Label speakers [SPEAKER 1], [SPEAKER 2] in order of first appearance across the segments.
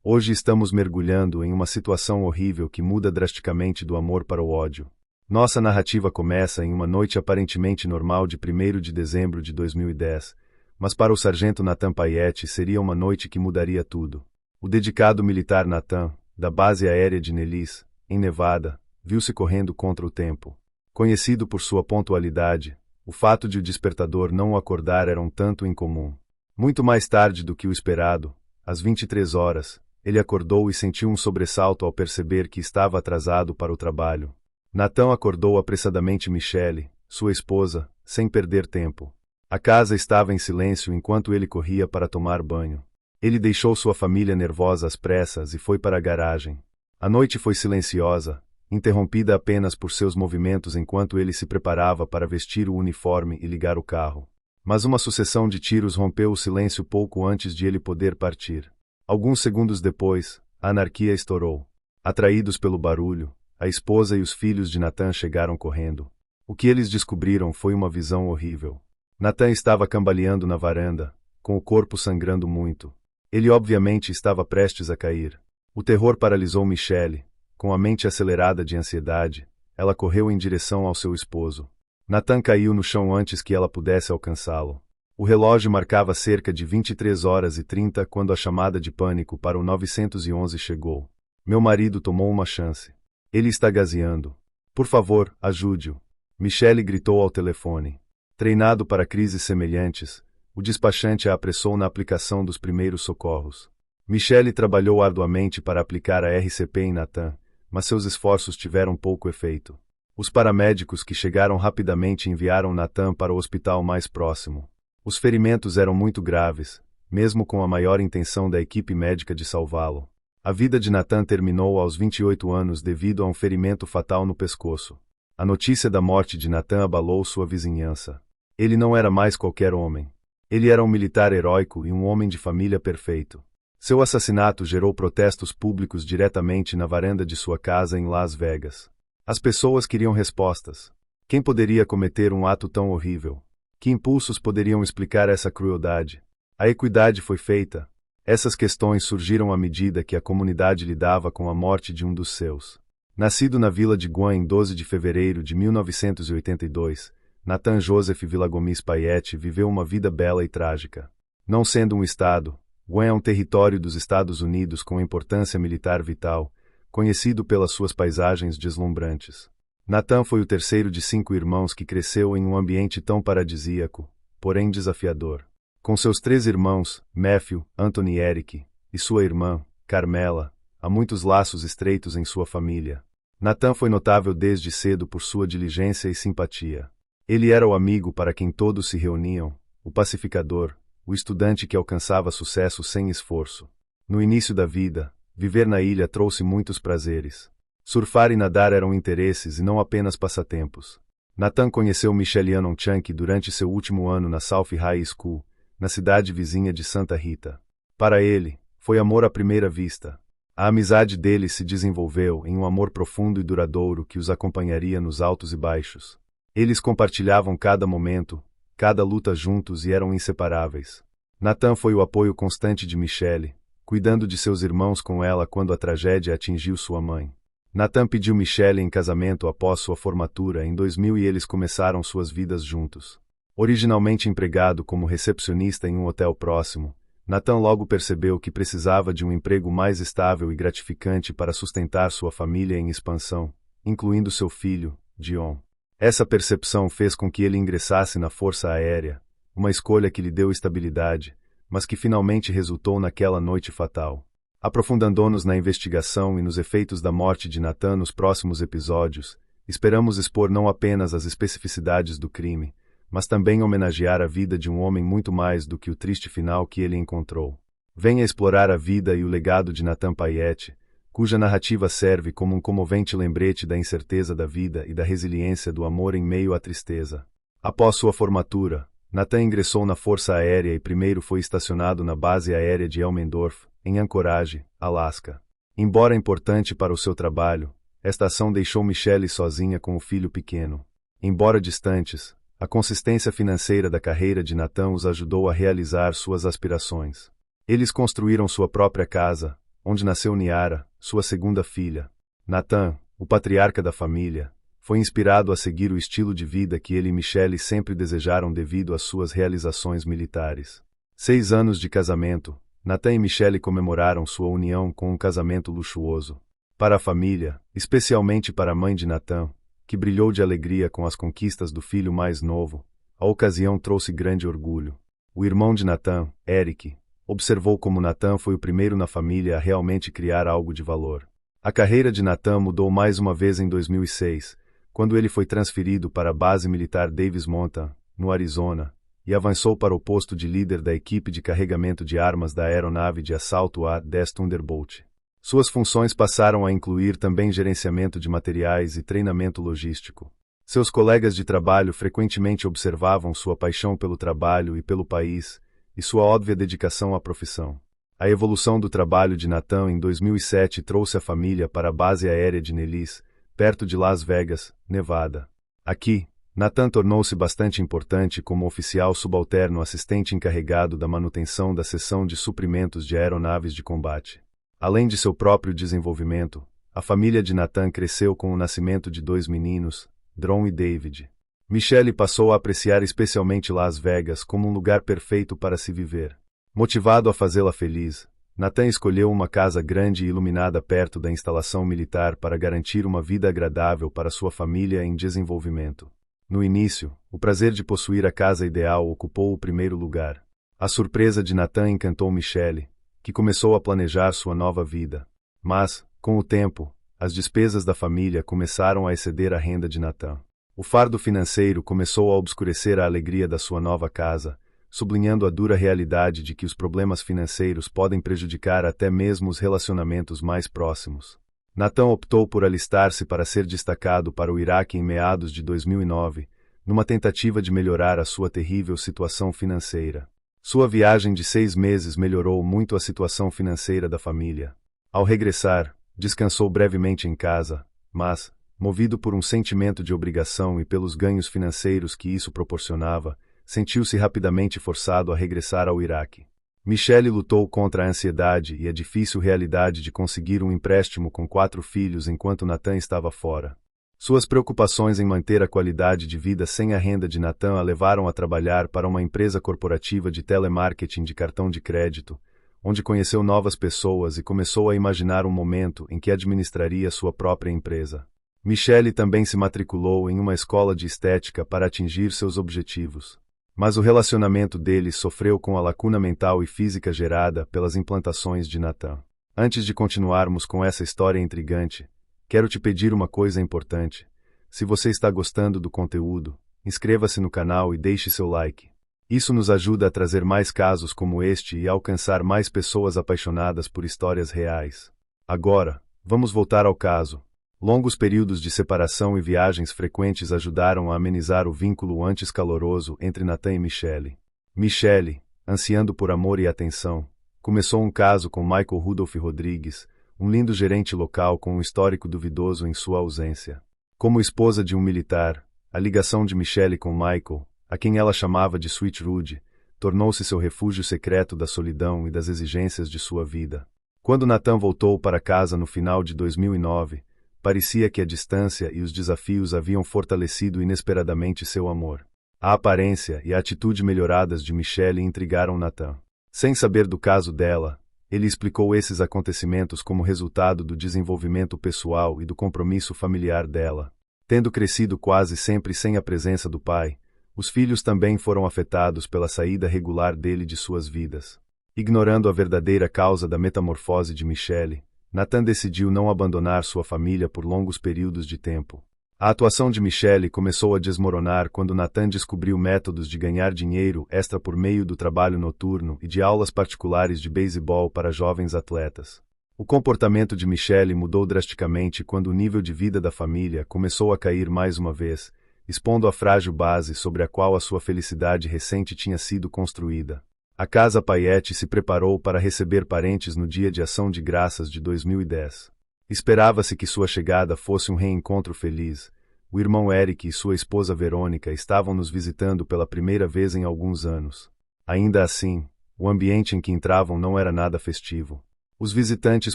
[SPEAKER 1] Hoje estamos mergulhando em uma situação horrível que muda drasticamente do amor para o ódio. Nossa narrativa começa em uma noite aparentemente normal de 1º de dezembro de 2010, mas para o sargento Nathan Payette seria uma noite que mudaria tudo. O dedicado militar Nathan, da base aérea de Nellis, em Nevada, viu-se correndo contra o tempo. Conhecido por sua pontualidade, o fato de o despertador não o acordar era um tanto incomum. Muito mais tarde do que o esperado, às 23 horas, ele acordou e sentiu um sobressalto ao perceber que estava atrasado para o trabalho. Nathan acordou apressadamente Michelle, sua esposa, sem perder tempo. A casa estava em silêncio enquanto ele corria para tomar banho. Ele deixou sua família nervosa às pressas e foi para a garagem. A noite foi silenciosa, interrompida apenas por seus movimentos enquanto ele se preparava para vestir o uniforme e ligar o carro. Mas uma sucessão de tiros rompeu o silêncio pouco antes de ele poder partir. Alguns segundos depois, a anarquia estourou. Atraídos pelo barulho, a esposa e os filhos de Nathan chegaram correndo. O que eles descobriram foi uma visão horrível. Nathan estava cambaleando na varanda, com o corpo sangrando muito. Ele obviamente estava prestes a cair. O terror paralisou Michelle. Com a mente acelerada de ansiedade, ela correu em direção ao seu esposo. Nathan caiu no chão antes que ela pudesse alcançá-lo. O relógio marcava cerca de 23h30 quando a chamada de pânico para o 911 chegou. Meu marido tomou uma chance. Ele está gaseando. Por favor, ajude-o. Michelle gritou ao telefone. Treinado para crises semelhantes, o despachante a apressou na aplicação dos primeiros socorros. Michelle trabalhou arduamente para aplicar a RCP em Nathan, mas seus esforços tiveram pouco efeito. Os paramédicos que chegaram rapidamente enviaram Nathan para o hospital mais próximo. Os ferimentos eram muito graves, mesmo com a maior intenção da equipe médica de salvá-lo. A vida de Nathan terminou aos 28 anos devido a um ferimento fatal no pescoço. A notícia da morte de Nathan abalou sua vizinhança. Ele não era mais qualquer homem. Ele era um militar heróico e um homem de família perfeito. Seu assassinato gerou protestos públicos diretamente na varanda de sua casa em Las Vegas. As pessoas queriam respostas. Quem poderia cometer um ato tão horrível? Que impulsos poderiam explicar essa crueldade? A equidade foi feita. Essas questões surgiram à medida que a comunidade lidava com a morte de um dos seus. Nascido na vila de Guam em 12 de fevereiro de 1982, Nathan Joseph Villagomis Payette viveu uma vida bela e trágica. Não sendo um estado, Guam é um território dos Estados Unidos com importância militar vital, conhecido pelas suas paisagens deslumbrantes. Nathan foi o terceiro de 5 irmãos que cresceu em um ambiente tão paradisíaco, porém desafiador. Com seus 3 irmãos, Matthew, Anthony e Eric, e sua irmã, Carmela, há muitos laços estreitos em sua família. Nathan foi notável desde cedo por sua diligência e simpatia. Ele era o amigo para quem todos se reuniam, o pacificador, o estudante que alcançava sucesso sem esforço. No início da vida, viver na ilha trouxe muitos prazeres. Surfar e nadar eram interesses e não apenas passatempos. Nathan conheceu Michelle Annon Chunk durante seu último ano na South High School, na cidade vizinha de Santa Rita. Para ele, foi amor à primeira vista. A amizade deles se desenvolveu em um amor profundo e duradouro que os acompanharia nos altos e baixos. Eles compartilhavam cada momento, cada luta juntos e eram inseparáveis. Nathan foi o apoio constante de Michelle, cuidando de seus irmãos com ela quando a tragédia atingiu sua mãe. Nathan pediu Michelle em casamento após sua formatura em 2000 e eles começaram suas vidas juntos. Originalmente empregado como recepcionista em um hotel próximo, Nathan logo percebeu que precisava de um emprego mais estável e gratificante para sustentar sua família em expansão, incluindo seu filho, Dion. Essa percepção fez com que ele ingressasse na Força Aérea, uma escolha que lhe deu estabilidade, mas que finalmente resultou naquela noite fatal. Aprofundando-nos na investigação e nos efeitos da morte de Nathan nos próximos episódios, esperamos expor não apenas as especificidades do crime, mas também homenagear a vida de um homem muito mais do que o triste final que ele encontrou. Venha explorar a vida e o legado de Nathan Payette, cuja narrativa serve como um comovente lembrete da incerteza da vida e da resiliência do amor em meio à tristeza. Após sua formatura, Nathan ingressou na Força Aérea e primeiro foi estacionado na base aérea de Elmendorf, em Anchorage, Alasca. Embora importante para o seu trabalho, esta ação deixou Michelle sozinha com o filho pequeno. Embora distantes, a consistência financeira da carreira de Nathan os ajudou a realizar suas aspirações. Eles construíram sua própria casa, onde nasceu Niara, sua segunda filha. Nathan, o patriarca da família, foi inspirado a seguir o estilo de vida que ele e Michelle sempre desejaram devido às suas realizações militares. 6 anos de casamento, Nathan e Michelle comemoraram sua união com um casamento luxuoso. Para a família, especialmente para a mãe de Nathan, que brilhou de alegria com as conquistas do filho mais novo, a ocasião trouxe grande orgulho. O irmão de Nathan, Eric, observou como Nathan foi o primeiro na família a realmente criar algo de valor. A carreira de Nathan mudou mais uma vez em 2006, quando ele foi transferido para a base militar Davis Mountain, no Arizona, e avançou para o posto de líder da equipe de carregamento de armas da aeronave de assalto A-10 Thunderbolt. Suas funções passaram a incluir também gerenciamento de materiais e treinamento logístico. Seus colegas de trabalho frequentemente observavam sua paixão pelo trabalho e pelo país, e sua óbvia dedicação à profissão. A evolução do trabalho de Nathan em 2007 trouxe a família para a base aérea de Nellis, perto de Las Vegas, Nevada. Aqui, Nathan tornou-se bastante importante como oficial subalterno assistente encarregado da manutenção da seção de suprimentos de aeronaves de combate. Além de seu próprio desenvolvimento, a família de Nathan cresceu com o nascimento de 2 meninos, Dron e David. Michelle passou a apreciar especialmente Las Vegas como um lugar perfeito para se viver. Motivado a fazê-la feliz, Nathan escolheu uma casa grande e iluminada perto da instalação militar para garantir uma vida agradável para sua família em desenvolvimento. No início, o prazer de possuir a casa ideal ocupou o primeiro lugar. A surpresa de Nathan encantou Michelle, que começou a planejar sua nova vida. Mas, com o tempo, as despesas da família começaram a exceder a renda de Nathan. O fardo financeiro começou a obscurecer a alegria da sua nova casa, sublinhando a dura realidade de que os problemas financeiros podem prejudicar até mesmo os relacionamentos mais próximos. Nathan optou por alistar-se para ser destacado para o Iraque em meados de 2009, numa tentativa de melhorar a sua terrível situação financeira. Sua viagem de 6 meses melhorou muito a situação financeira da família. Ao regressar, descansou brevemente em casa, mas, movido por um sentimento de obrigação e pelos ganhos financeiros que isso proporcionava, sentiu-se rapidamente forçado a regressar ao Iraque. Michelle lutou contra a ansiedade e a difícil realidade de conseguir um empréstimo com 4 filhos enquanto Nathan estava fora. Suas preocupações em manter a qualidade de vida sem a renda de Nathan a levaram a trabalhar para uma empresa corporativa de telemarketing de cartão de crédito, onde conheceu novas pessoas e começou a imaginar um momento em que administraria sua própria empresa. Michelle também se matriculou em uma escola de estética para atingir seus objetivos. Mas o relacionamento deles sofreu com a lacuna mental e física gerada pelas implantações de Nathan. Antes de continuarmos com essa história intrigante, quero te pedir uma coisa importante. Se você está gostando do conteúdo, inscreva-se no canal e deixe seu like. Isso nos ajuda a trazer mais casos como este e a alcançar mais pessoas apaixonadas por histórias reais. Agora, vamos voltar ao caso. Longos períodos de separação e viagens frequentes ajudaram a amenizar o vínculo antes caloroso entre Nathan e Michelle. Michelle, ansiando por amor e atenção, começou um caso com Michael Rudolph Rodrigues, um lindo gerente local com um histórico duvidoso em sua ausência. Como esposa de um militar, a ligação de Michelle com Michael, a quem ela chamava de Sweet Rudy, tornou-se seu refúgio secreto da solidão e das exigências de sua vida. Quando Nathan voltou para casa no final de 2009, parecia que a distância e os desafios haviam fortalecido inesperadamente seu amor. A aparência e a atitude melhoradas de Michelle intrigaram Nathan. Sem saber do caso dela, ele explicou esses acontecimentos como resultado do desenvolvimento pessoal e do compromisso familiar dela. Tendo crescido quase sempre sem a presença do pai, os filhos também foram afetados pela saída regular dele de suas vidas. Ignorando a verdadeira causa da metamorfose de Michelle, Nathan decidiu não abandonar sua família por longos períodos de tempo. A atuação de Michelle começou a desmoronar quando Nathan descobriu métodos de ganhar dinheiro extra por meio do trabalho noturno e de aulas particulares de beisebol para jovens atletas. O comportamento de Michelle mudou drasticamente quando o nível de vida da família começou a cair mais uma vez, expondo a frágil base sobre a qual a sua felicidade recente tinha sido construída. A Casa Payette se preparou para receber parentes no Dia de Ação de Graças de 2010. Esperava-se que sua chegada fosse um reencontro feliz. O irmão Eric e sua esposa Verônica estavam nos visitando pela primeira vez em alguns anos. Ainda assim, o ambiente em que entravam não era nada festivo. Os visitantes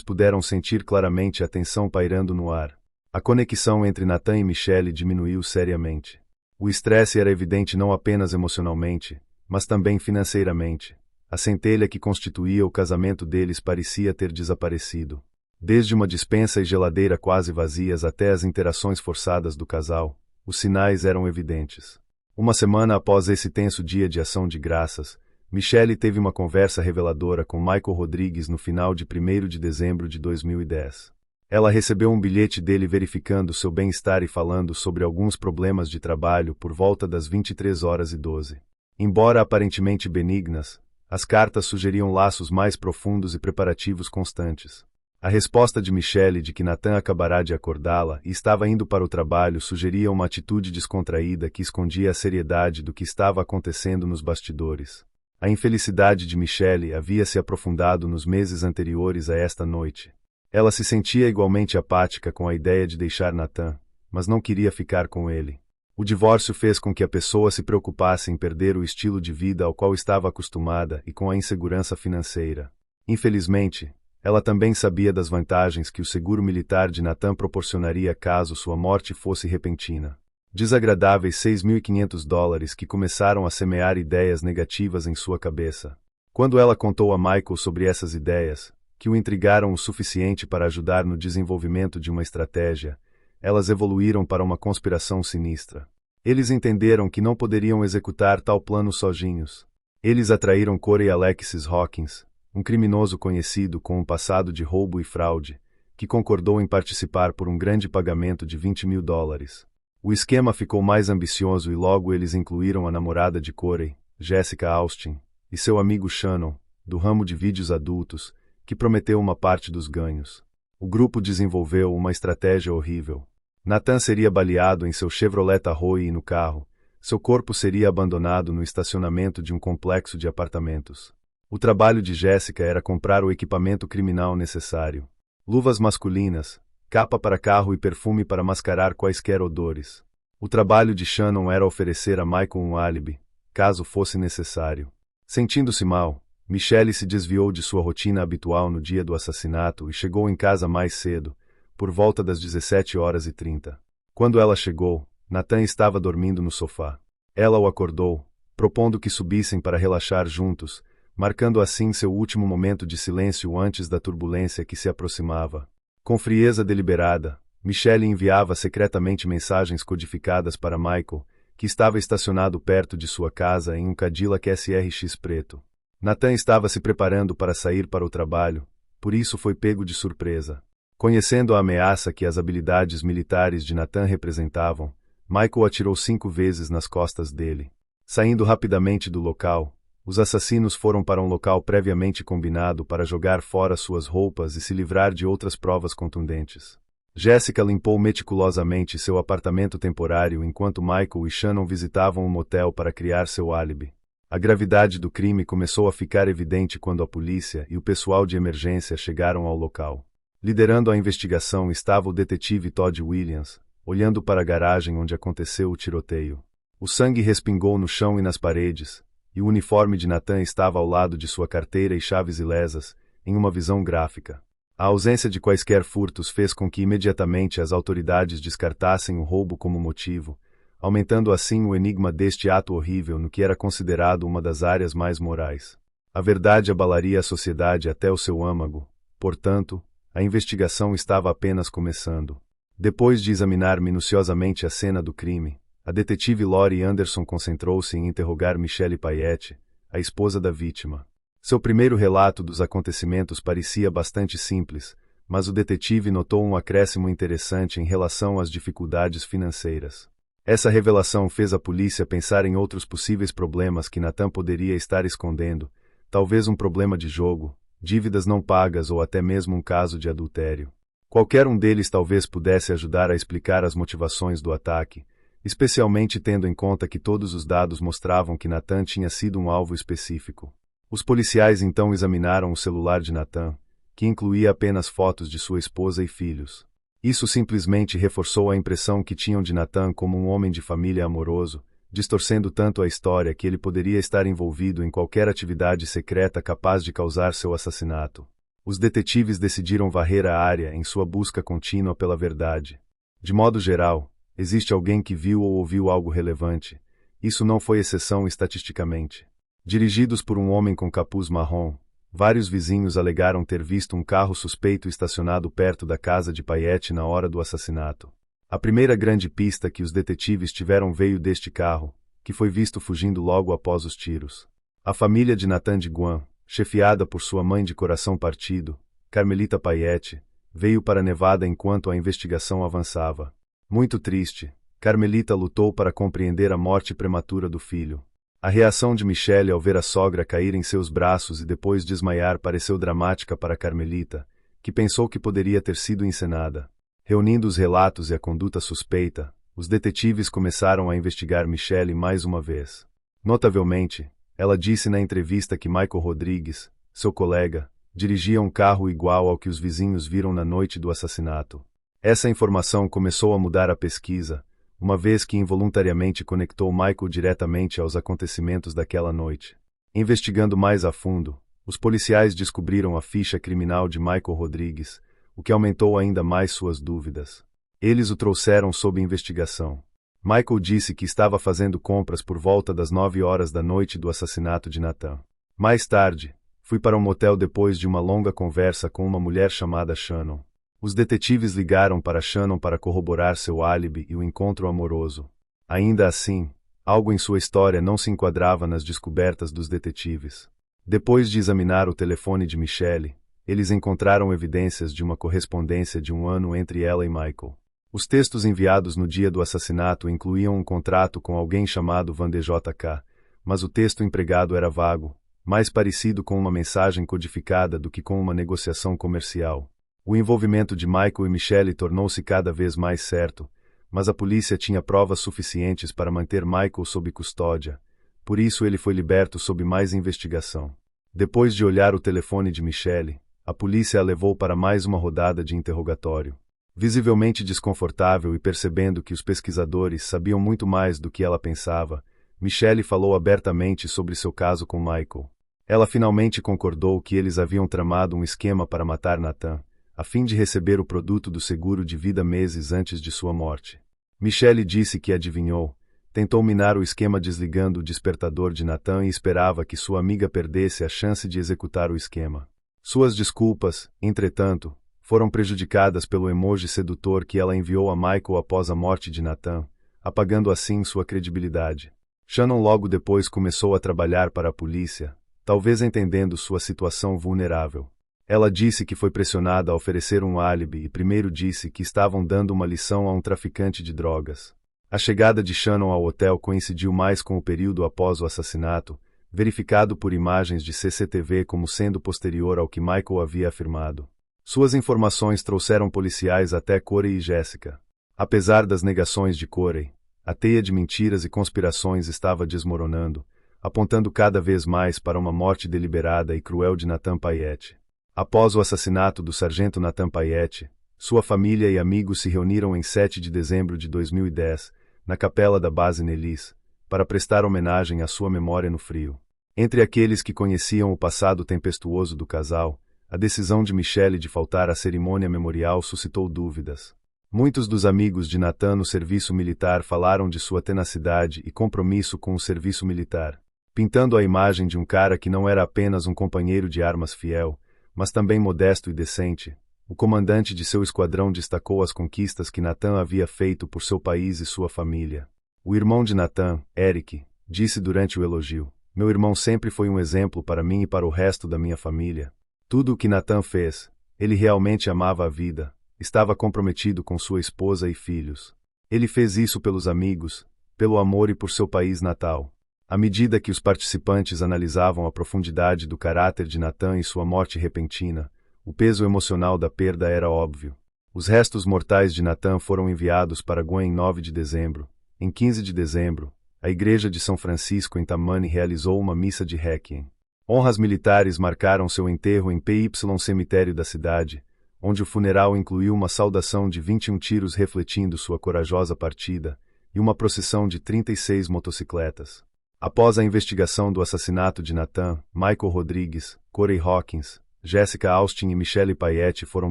[SPEAKER 1] puderam sentir claramente a tensão pairando no ar. A conexão entre Nathan e Michelle diminuiu seriamente. O estresse era evidente não apenas emocionalmente, mas também financeiramente. A centelha que constituía o casamento deles parecia ter desaparecido. Desde uma despensa e geladeira quase vazias até as interações forçadas do casal, os sinais eram evidentes. Uma semana após esse tenso dia de ação de graças, Michelle teve uma conversa reveladora com Michael Rodrigues no final de 1º de dezembro de 2010. Ela recebeu um bilhete dele verificando seu bem-estar e falando sobre alguns problemas de trabalho por volta das 23h12. Embora aparentemente benignas, as cartas sugeriam laços mais profundos e preparativos constantes. A resposta de Michelle de que Nathan acabará de acordá-la e estava indo para o trabalho sugeria uma atitude descontraída que escondia a seriedade do que estava acontecendo nos bastidores. A infelicidade de Michelle havia se aprofundado nos meses anteriores a esta noite. Ela se sentia igualmente apática com a ideia de deixar Nathan, mas não queria ficar com ele. O divórcio fez com que a pessoa se preocupasse em perder o estilo de vida ao qual estava acostumada e com a insegurança financeira. Infelizmente, ela também sabia das vantagens que o seguro militar de Nathan proporcionaria caso sua morte fosse repentina. Desagradáveis $6.500 que começaram a semear ideias negativas em sua cabeça. Quando ela contou a Michael sobre essas ideias, que o intrigaram o suficiente para ajudar no desenvolvimento de uma estratégia, elas evoluíram para uma conspiração sinistra. Eles entenderam que não poderiam executar tal plano sozinhos. Eles atraíram Corey Alexis Hawkins, um criminoso conhecido com um passado de roubo e fraude, que concordou em participar por um grande pagamento de $20.000. O esquema ficou mais ambicioso e logo eles incluíram a namorada de Corey, Jessica Austin, e seu amigo Shannon, do ramo de vídeos adultos, que prometeu uma parte dos ganhos. O grupo desenvolveu uma estratégia horrível. Nathan seria baleado em seu Chevrolet Tahoe e no carro. Seu corpo seria abandonado no estacionamento de um complexo de apartamentos. O trabalho de Jessica era comprar o equipamento criminal necessário. Luvas masculinas, capa para carro e perfume para mascarar quaisquer odores. O trabalho de Shannon era oferecer a Michael um álibi, caso fosse necessário. Sentindo-se mal, Michelle se desviou de sua rotina habitual no dia do assassinato e chegou em casa mais cedo, por volta das 17h30. Quando ela chegou, Nathan estava dormindo no sofá. Ela o acordou, propondo que subissem para relaxar juntos, marcando assim seu último momento de silêncio antes da turbulência que se aproximava. Com frieza deliberada, Michelle enviava secretamente mensagens codificadas para Michael, que estava estacionado perto de sua casa em um Cadillac SRX preto. Nathan estava se preparando para sair para o trabalho, por isso foi pego de surpresa. Conhecendo a ameaça que as habilidades militares de Nathan representavam, Michael atirou 5 vezes nas costas dele. Saindo rapidamente do local, os assassinos foram para um local previamente combinado para jogar fora suas roupas e se livrar de outras provas contundentes. Jessica limpou meticulosamente seu apartamento temporário enquanto Michael e Shannon visitavam um motel para criar seu álibi. A gravidade do crime começou a ficar evidente quando a polícia e o pessoal de emergência chegaram ao local. Liderando a investigação estava o detetive Todd Williams, olhando para a garagem onde aconteceu o tiroteio. O sangue respingou no chão e nas paredes, e o uniforme de Nathan estava ao lado de sua carteira e chaves ilesas, em uma visão gráfica. A ausência de quaisquer furtos fez com que imediatamente as autoridades descartassem o roubo como motivo, aumentando assim o enigma deste ato horrível no que era considerado uma das áreas mais morais. A verdade abalaria a sociedade até o seu âmago, portanto, a investigação estava apenas começando. Depois de examinar minuciosamente a cena do crime, a detetive Lori Anderson concentrou-se em interrogar Michelle Payette, a esposa da vítima. Seu primeiro relato dos acontecimentos parecia bastante simples, mas o detetive notou um acréscimo interessante em relação às dificuldades financeiras. Essa revelação fez a polícia pensar em outros possíveis problemas que Nathan poderia estar escondendo, talvez um problema de jogo, dívidas não pagas ou até mesmo um caso de adultério. Qualquer um deles talvez pudesse ajudar a explicar as motivações do ataque, especialmente tendo em conta que todos os dados mostravam que Nathan tinha sido um alvo específico. Os policiais então examinaram o celular de Nathan, que incluía apenas fotos de sua esposa e filhos. Isso simplesmente reforçou a impressão que tinham de Nathan como um homem de família amoroso, distorcendo tanto a história que ele poderia estar envolvido em qualquer atividade secreta capaz de causar seu assassinato. Os detetives decidiram varrer a área em sua busca contínua pela verdade. De modo geral, existe alguém que viu ou ouviu algo relevante. Isso não foi exceção estatisticamente. Dirigidos por um homem com capuz marrom, vários vizinhos alegaram ter visto um carro suspeito estacionado perto da casa de Payette na hora do assassinato. A primeira grande pista que os detetives tiveram veio deste carro, que foi visto fugindo logo após os tiros. A família de Nathan Diguan, chefiada por sua mãe de coração partido, Carmelita Payette, veio para Nevada enquanto a investigação avançava. Muito triste, Carmelita lutou para compreender a morte prematura do filho. A reação de Michelle ao ver a sogra cair em seus braços e depois desmaiar pareceu dramática para Carmelita, que pensou que poderia ter sido encenada. Reunindo os relatos e a conduta suspeita, os detetives começaram a investigar Michelle mais uma vez. Notavelmente, ela disse na entrevista que Michael Rodrigues, seu colega, dirigia um carro igual ao que os vizinhos viram na noite do assassinato. Essa informação começou a mudar a pesquisa, uma vez que involuntariamente conectou Michael diretamente aos acontecimentos daquela noite. Investigando mais a fundo, os policiais descobriram a ficha criminal de Michael Rodrigues, o que aumentou ainda mais suas dúvidas. Eles o trouxeram sob investigação. Michael disse que estava fazendo compras por volta das 9 horas da noite do assassinato de Nathan. Mais tarde, fui para um motel depois de uma longa conversa com uma mulher chamada Shannon. Os detetives ligaram para Shannon para corroborar seu álibi e o encontro amoroso. Ainda assim, algo em sua história não se enquadrava nas descobertas dos detetives. Depois de examinar o telefone de Michelle, eles encontraram evidências de uma correspondência de um ano entre ela e Michael. Os textos enviados no dia do assassinato incluíam um contrato com alguém chamado Van de JK, mas o texto empregado era vago, mais parecido com uma mensagem codificada do que com uma negociação comercial. O envolvimento de Michael e Michelle tornou-se cada vez mais certo, mas a polícia tinha provas suficientes para manter Michael sob custódia, por isso ele foi liberto sob mais investigação. Depois de olhar o telefone de Michelle, a polícia a levou para mais uma rodada de interrogatório. Visivelmente desconfortável e percebendo que os pesquisadores sabiam muito mais do que ela pensava, Michelle falou abertamente sobre seu caso com Michael. Ela finalmente concordou que eles haviam tramado um esquema para matar Nathan, a fim de receber o produto do seguro de vida meses antes de sua morte. Michelle disse que adivinhou, tentou minar o esquema desligando o despertador de Nathan e esperava que sua amiga perdesse a chance de executar o esquema. Suas desculpas, entretanto, foram prejudicadas pelo emoji sedutor que ela enviou a Michael após a morte de Nathan, apagando assim sua credibilidade. Shannon logo depois começou a trabalhar para a polícia, talvez entendendo sua situação vulnerável. Ela disse que foi pressionada a oferecer um álibi e primeiro disse que estavam dando uma lição a um traficante de drogas. A chegada de Shannon ao hotel coincidiu mais com o período após o assassinato, verificado por imagens de CCTV como sendo posterior ao que Michael havia afirmado. Suas informações trouxeram policiais até Corey e Jessica. Apesar das negações de Corey, a teia de mentiras e conspirações estava desmoronando, apontando cada vez mais para uma morte deliberada e cruel de Nathan Payette. Após o assassinato do sargento Nathan Payette, sua família e amigos se reuniram em 7 de dezembro de 2010, na capela da base Nellis, para prestar homenagem à sua memória no frio. Entre aqueles que conheciam o passado tempestuoso do casal, a decisão de Michelle de faltar à cerimônia memorial suscitou dúvidas. Muitos dos amigos de Nathan no serviço militar falaram de sua tenacidade e compromisso com o serviço militar, pintando a imagem de um cara que não era apenas um companheiro de armas fiel, mas também modesto e decente. O comandante de seu esquadrão destacou as conquistas que Nathan havia feito por seu país e sua família. O irmão de Nathan, Eric, disse durante o elogio: "Meu irmão sempre foi um exemplo para mim e para o resto da minha família. Tudo o que Nathan fez, ele realmente amava a vida, estava comprometido com sua esposa e filhos. Ele fez isso pelos amigos, pelo amor e por seu país natal." À medida que os participantes analisavam a profundidade do caráter de Nathan e sua morte repentina, o peso emocional da perda era óbvio. Os restos mortais de Nathan foram enviados para Guam em 9 de dezembro. Em 15 de dezembro, a Igreja de São Francisco em Tammany realizou uma missa de réquiem. Honras militares marcaram seu enterro em PY cemitério da cidade, onde o funeral incluiu uma saudação de 21 tiros refletindo sua corajosa partida, e uma procissão de 36 motocicletas. Após a investigação do assassinato de Nathan, Michael Rodrigues, Corey Hawkins, Jessica Austin e Michelle Payette foram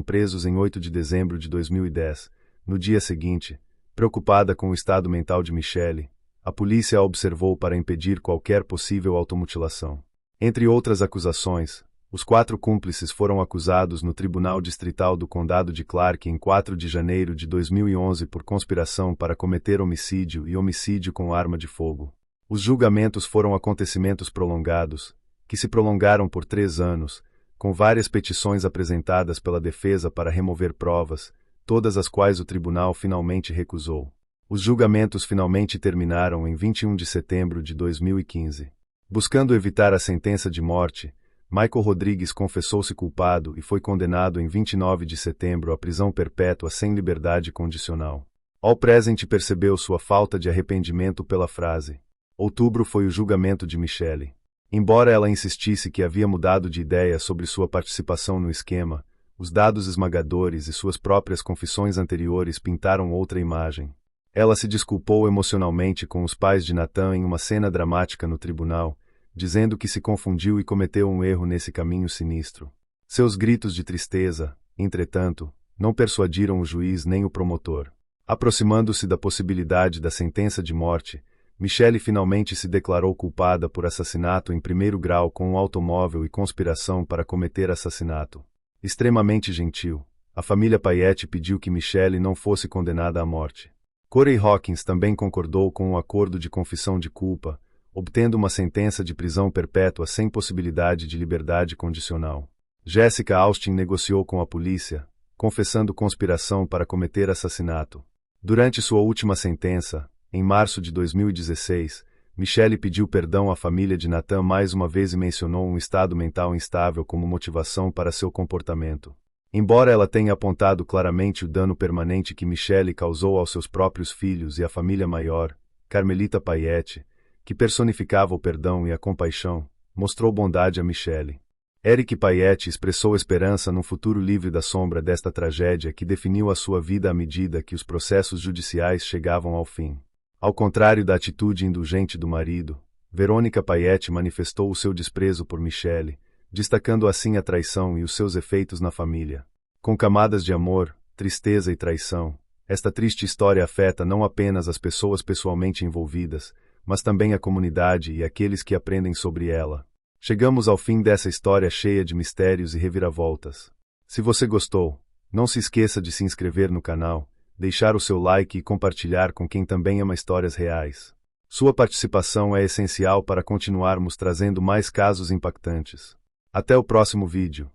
[SPEAKER 1] presos em 8 de dezembro de 2010. No dia seguinte, preocupada com o estado mental de Michelle, a polícia a observou para impedir qualquer possível automutilação. Entre outras acusações, os 4 cúmplices foram acusados no Tribunal Distrital do Condado de Clark em 4 de janeiro de 2011 por conspiração para cometer homicídio e homicídio com arma de fogo. Os julgamentos foram acontecimentos prolongados, que se prolongaram por 3 anos, com várias petições apresentadas pela defesa para remover provas, todas as quais o tribunal finalmente recusou. Os julgamentos finalmente terminaram em 21 de setembro de 2015. Buscando evitar a sentença de morte, Michael Rodrigues confessou-se culpado e foi condenado em 29 de setembro à prisão perpétua sem liberdade condicional. All Present percebeu sua falta de arrependimento pela frase. Outubro foi o julgamento de Michelle. Embora ela insistisse que havia mudado de ideia sobre sua participação no esquema, os dados esmagadores e suas próprias confissões anteriores pintaram outra imagem. Ela se desculpou emocionalmente com os pais de Nathan em uma cena dramática no tribunal, dizendo que se confundiu e cometeu um erro nesse caminho sinistro. Seus gritos de tristeza, entretanto, não persuadiram o juiz nem o promotor. Aproximando-se da possibilidade da sentença de morte, Michelle finalmente se declarou culpada por assassinato em primeiro grau com um automóvel e conspiração para cometer assassinato. Extremamente gentil, a família Payette pediu que Michelle não fosse condenada à morte. Corey Hawkins também concordou com um acordo de confissão de culpa, obtendo uma sentença de prisão perpétua sem possibilidade de liberdade condicional. Jessica Austin negociou com a polícia, confessando conspiração para cometer assassinato. Durante sua última sentença, em março de 2016, Michelle pediu perdão à família de Nathan mais uma vez e mencionou um estado mental instável como motivação para seu comportamento. Embora ela tenha apontado claramente o dano permanente que Michelle causou aos seus próprios filhos e à família maior, Carmelita Payette, que personificava o perdão e a compaixão, mostrou bondade a Michelle. Eric Payette expressou esperança num futuro livre da sombra desta tragédia que definiu a sua vida à medida que os processos judiciais chegavam ao fim. Ao contrário da atitude indulgente do marido, Verônica Payette manifestou o seu desprezo por Michelle, destacando assim a traição e os seus efeitos na família. Com camadas de amor, tristeza e traição, esta triste história afeta não apenas as pessoas pessoalmente envolvidas, mas também a comunidade e aqueles que aprendem sobre ela. Chegamos ao fim dessa história cheia de mistérios e reviravoltas. Se você gostou, não se esqueça de se inscrever no canal, deixar o seu like e compartilhar com quem também ama histórias reais. Sua participação é essencial para continuarmos trazendo mais casos impactantes. Até o próximo vídeo.